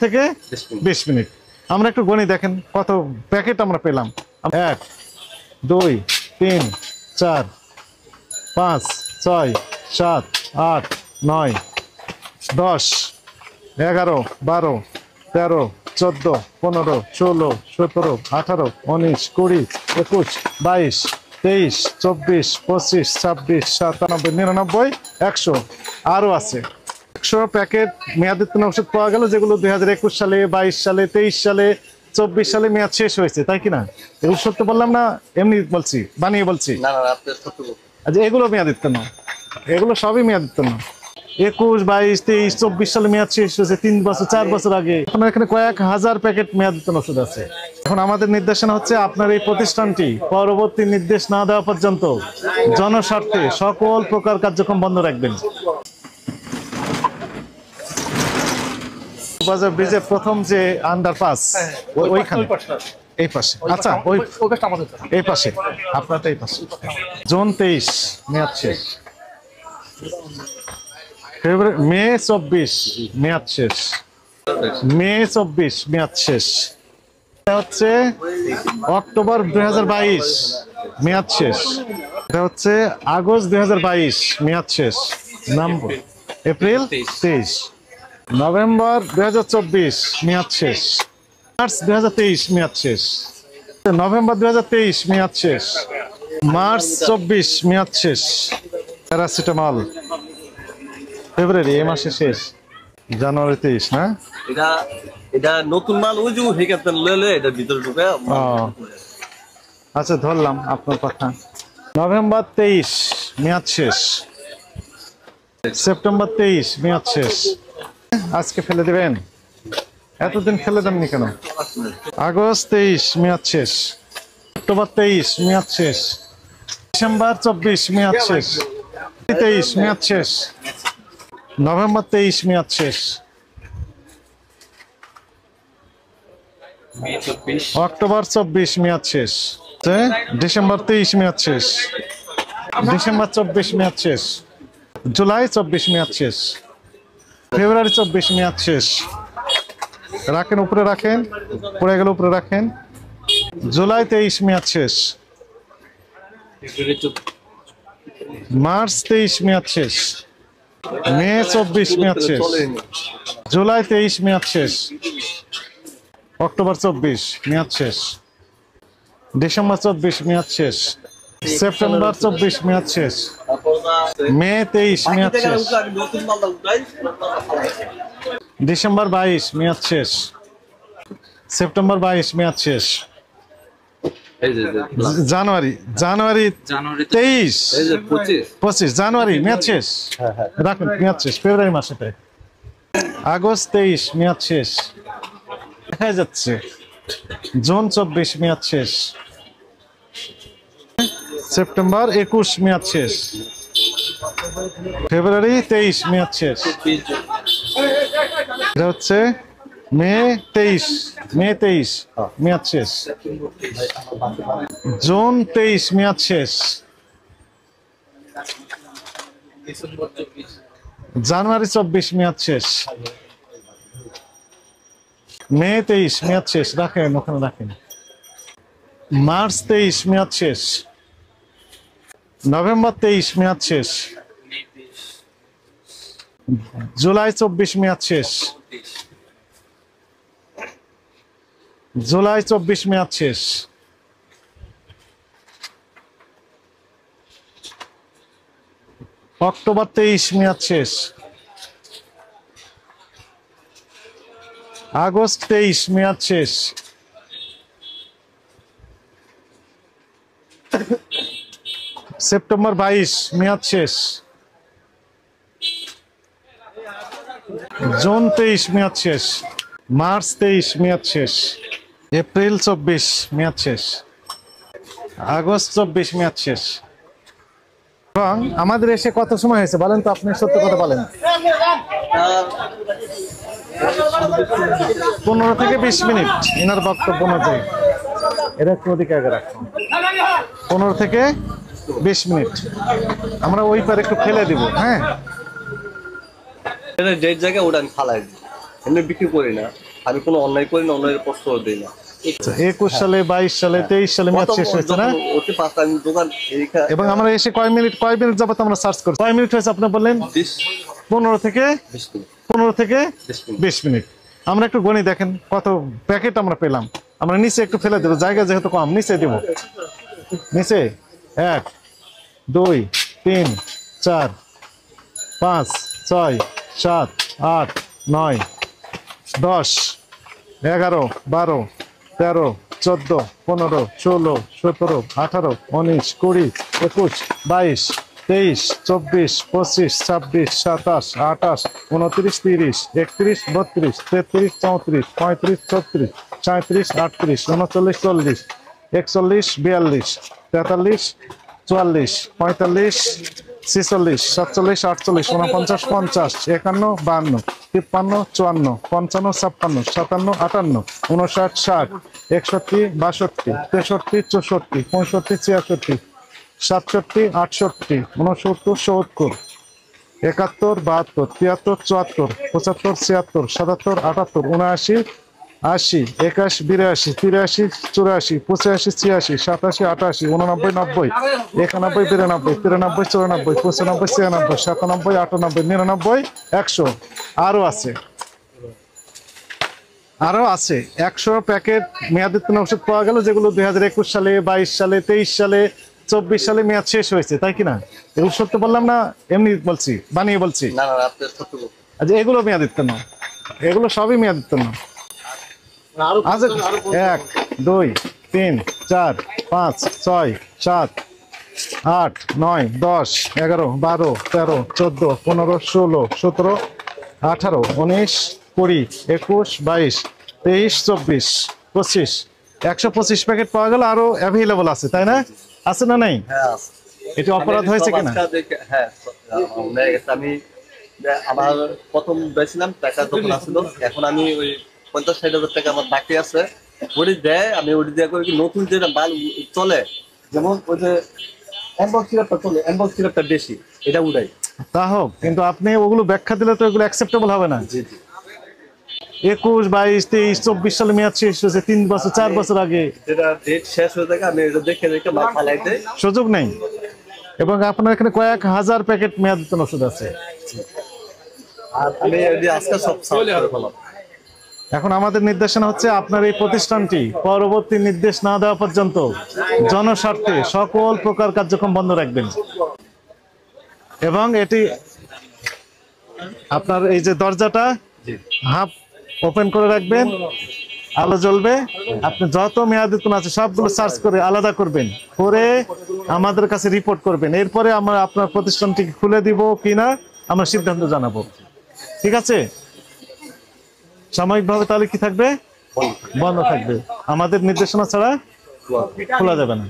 থেকে 20 মিনিট। আমরা একটু গণি, দেখেন কত প্যাকেট আমরা পেলাম। 1 2 3 4 5 6 7 8 9 10 11 12 13 14 15 16 17 18 19 20 21 22 23 24 25 26 97 99 100 আরো আছে। 100 প্যাকেট মেয়াদোত্তীর্ণ ওষুধ পাওয়া গেল, যেগুলো 2021 সালে 22 সালে 23 সালে 24 সালে মেয়াদ শেষ হয়েছে, তাই কিনা? এগুলো সত্য বললাম না এমনি বলছি, বানিয়ে বলছি? না না, আপনি সত্য বলছেন। আচ্ছা, এগুলো মেয়াদোত্তীর্ণ, এগুলো সবই মেয়াদোত্তীর্ণ। 21 22 23 24 সালে মেয়াদ শেষ হয়েছে 3 বছর 4 বছর আগে। আপনার এখানে কয়েক হাজার প্যাকেট মেয়াদোত্তীর্ণ ওষুধ আছে। এখন আমাদের নির্দেশনা হচ্ছে আপনার এই প্রতিষ্ঠানটি পরবর্তী নির্দেশ না দেওয়া পর্যন্ত জনস্বার্থে সকল প্রকার কার্যক্রম বন্ধ রাখবেন। বাজার ব্রিজের প্রথম যে আন্ডারপাস ওইখানে, এই পাশে। আচ্ছা, ওই এই পাশে, আপনারটা এই পাশে। জুন 23 মেয়াদ শেষ, মে 24 মেয়াদ শেষ, মে 24 মেয়াদ শেষ। এটা হচ্ছে অক্টোবর 2022 মেয়াদ শেষ। এটা হচ্ছে আগস্ট 2022 মেয়াদ শেষ। নম্বর এপ্রিল 23, নভেম্বর 2024 মেয়াদ শেষ, মার্চ 2023 মেয়াদ শেষ, নভেম্বর 2023 মেয়াদ শেষ, মার্চ 24 মেয়াদ শেষ। প্যারাসিটামল ফেব্রুয়ারি এই মাসে শেষ, জানুয়ারি 23 না? এটা নতুন মাল, ওই যে হেকাতেন লইলে এটা ভিতরে ঢুকে। আচ্ছা, ধরলাম আপনার কথা। নভেম্বর 23 মেয়াদ শেষ, সেপ্টেম্বর 23 মেয়াদ শেষ। আজকে ফেলে দিবেন? এতদিন ফেলে দেননি কেন? আগস্ট 23 মেয়াদ শেষ, অক্টোবর 23 মেয়াদ শেষ, ডিসেম্বর 24 মেয়াদ শেষ, 23 মেয়াদ শেষ, নভেম্বর 23 মেয়াদ শেষ, অক্টোবর 24 মেয়াদ শেষ, ডিসেম্বর 23 মেয়াদ শেষ, ডিসেম্বর 24 মেয়াদ শেষ, জুলাই 24 মেয়াদ শেষ, ফেব্রুয়ারি 24 মেয়াদ শেষ। রাখেন, উপরে রাখেন, পড়ে গেলে উপরে রাখেন। জুলাই 23 মেয়াদ শেষ, মার্চ 23 মেয়াদ শেষ, মে 24 মেয়াদ শেষ, জুলাই 23 মেয়াদ শেষ, অক্টোবর 24 মেয়াদ শেষ, ডিসেম্বর 24 মেয়াদ শেষ, সেপ্টেম্বর 24 মেয়াদ শেষ, মে 23 মেয়াদ শেষ, ডিসেম্বর 22 মেয়াদ শেষ, সেপ্টেম্বর 22 মেয়াদ শেষ, জানুয়ারি 23 25 জানুয়ারি মেয়াদ শেষ। রাখুন, মেয়াদ শেষ ফেব্রুয়ারি মাসেতে। আগস্ট 23 মেয়াদ শেষ, দেখা যাচ্ছে। জুন 24 মেয়াদ শেষ, সেপ্টেম্বর 21 মেয়াদ শেষ, ফেব্রুয়ারি 23 মেয়াদ শেষ। এটা হচ্ছে মে 23 মেয়াদ শেষ, জুন 23 মেয়াদ শেষ, জানুয়ারি 24 মেয়াদ শেষ, মে 23 মেয়াদ শেষ। রাখেন, ওখানে রাখেন। মার্চ 23 মেয়াদ শেষ, নভেম্বর 23 মেয়াদ শেষ, জুলাই 24 মেয়াদ শেষ, জুলাই 24 মেয়াদ শেষ, অক্টোবর 23 মেয়াদ শেষ, আগস্ট 23 মেয়াদ শেষ, সেপ্টেম্বর 22 মেয়াদ শেষ, জুন 23 মেয়াদ শেষ, মার্চ 23 মেয়াদ শেষ, এপ্রিল 24 মেয়াদ শেষ, আগস্ট 24 মেয়াদ শেষ। এবং আমাদের এসে কত সময় হয়েছে বলেন তো, আপনি সত্য কথা বলেন। 15 থেকে 20 মিনিট এনার বক্তব্য অনুযায়ী। এটা একটু ওদিকে আগে রাখুন। 15 থেকে 20 মিনিট আমরা ওই পারে একটু ফেলে দিব। হ্যাঁ, যে জায়গায় ওটা ফালাই দিব। এমনি বিক্রি করি না, আমি কোনো অন্যায় করি না, অন্যায়ের প্রশ্রয় দিই না। 21 সালে 22 সালে 23 সালে মেয়াদ শেষ হয়েছে না? অতি পাঁচটা আমি দোকান এবং আমরা এসে কয় মিনিট যাবত আমরা সার্চ করছি, কয় মিনিট হয়েছে আপনি বললেন? 15 থেকে 20 মিনিট। আমরা একটু গণি দেখেন কত প্যাকেট আমরা পেলাম। আমরা নিচে একটু ফেলে দেবো, জায়গা যেহেতু কম নিচে দেবো। নিচে 1 2 3 4 5 6 7 8 9 10 11 12 13 14 15 16 17 18 19 20 21 22 23 24 25 26 27 28 29 30 31 32 33 34 35 36 37 38 39 40 41 42 43 44 45 46 47 48 49 50 51 52 53 54 55 56 57 58 59 60 61 62 63 64 65 66 67 68 69 70 71 72 73 74 75 76 77 78 79 80 81 82 83 84 85 86 87 88 89 90 91 92 93 94 95 96 97 98 99 100 আরো আছে 100 প্যাকেট মেয়াদোত্তীর্ণ ওষুধ পাওয়া গেল, যেগুলো 2021 সালে 22 সালে 23 সালে 24 সালে মেয়াদ শেষ হয়েছে, তাই কিনা? এগুলো সত্য বললাম না, এমনি বলছি, বানিয়ে বলছি? না না, আপনি সত্য বলছেন। আচ্ছা, এগুলো মেয়াদোত্তীর্ণ, এগুলো সবই মেয়াদোত্তীর্ণ। আচ্ছা, 1 2 3 4 5 6 7 8 9 10 11 12 13 14 15 16 17 18 19 20 21 22 23 24 25 125 প্যাকেট পাওয়া গেল, আরো অ্যাভেলেবল আছে, তাই না? আছে না নাই? হ্যাঁ আছে। এটা অপরাধ হয়েছে কিনা? হ্যাঁ, আমি আমার প্রথম বেছিলাম টাকা যখন আসলো, এখন আমি ওই 50-60 হাজার টাকা আমার বাকি আছে, ওটি দেয়, আমি ওটি দেওয়া করি কি, নতুন যেটা মাল চলে, যেমন ওই যে অ্যাম্বল সিরাপটা চলে, অ্যাম্বল সিরাপটা বেশি, এটা উড়াই। তা হোক, কিন্তু আপনি ওগুলো ব্যাখ্যা দিলে তো এগুলো অ্যাকসেপ্টেবল হবে না। জি জি। 21 22 23 24 সালে মেয়াদ শেষ হয়েছে, 3 বছর 4 বছর আগে। যেটা ডেট শেষ হয়ে থাকে আমি এটা দেখে মাল ফালাই দেই, সুযোগ নেই। এবং আপনার এখানে কয়েক হাজার প্যাকেট মেয়াদোত্তীর্ণ ওষুধ আছে। আর আমি যদি আজকে সব সার্চ করে ফেলাম। এখন আমাদের নির্দেশনা হচ্ছে, আপনার এই প্রতিষ্ঠানটি পরবর্তী নির্দেশ না দেওয়া পর্যন্ত জনস্বার্থে সকল প্রকার কার্যক্রম বন্ধ রাখবেন। এবং এটি আপনার এই যে দরজাটা হাফ ওপেন করে রাখবেন, আলো জ্বলবে। আপনি যত মেয়াদোত্তীর্ণ আছে সবগুলো সার্চ করে আলাদা করবেন, করে আমাদের কাছে রিপোর্ট করবেন। এরপরে আমরা আপনার প্রতিষ্ঠানটি খুলে দিব কিনা আমরা সিদ্ধান্ত জানাবো। ঠিক আছে? সাময়িকভাবে তাহলে কি থাকবে? বন্ধ থাকবে। আমাদের নির্দেশনা ছাড়া খোলা যাবে না।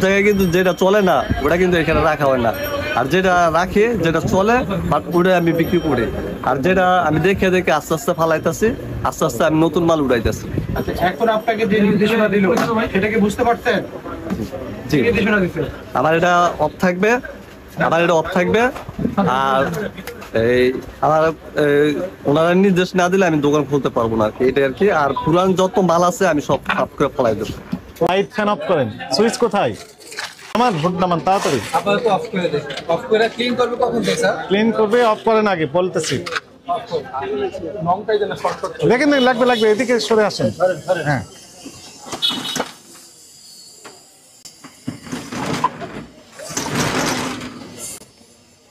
জায়গায় কিন্তু যেটা চলে না ওটা কিন্তু এখানে রাখা হয় না, আর যেটা রাখি, যেটা চলে বাট ওটা আমি বিক্রি করি, আর যেটা আমি দেখে আস্তে আস্তে ফালাইতেছি, আস্তে আস্তে আমি নতুন মাল উড়াইতেছি। আচ্ছা, এখন আপনাকে যে নির্দেশনা দিল সেটা কি বুঝতে পারছেন? জি, কি নির্দেশনা দিচ্ছে? আমার এটা অফ থাকবে, আর এই আমার ওনারা নির্দেশ না দিলে আমি দোকান খুলতে পারবো না আর কি, এটা আর কি। আর পুরান যত মাল আছে আমি সব সাফ করে ফেলাই দেবো। লাইট ফ্যান অফ করেন, সুইচ কোথায়? আমার ভোট নামান তাড়াতাড়ি। আপাতত অফ করে দেন। অফ করে ক্লিন করবে কখন থেকে স্যার? ক্লিন করবে, অফ করেন আগে বলতেছি। নংটাই যেন শর্টকাট দেখেন, লাগবে, এদিকে সরে আসেন। হ্যাঁ,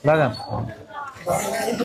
লাগান।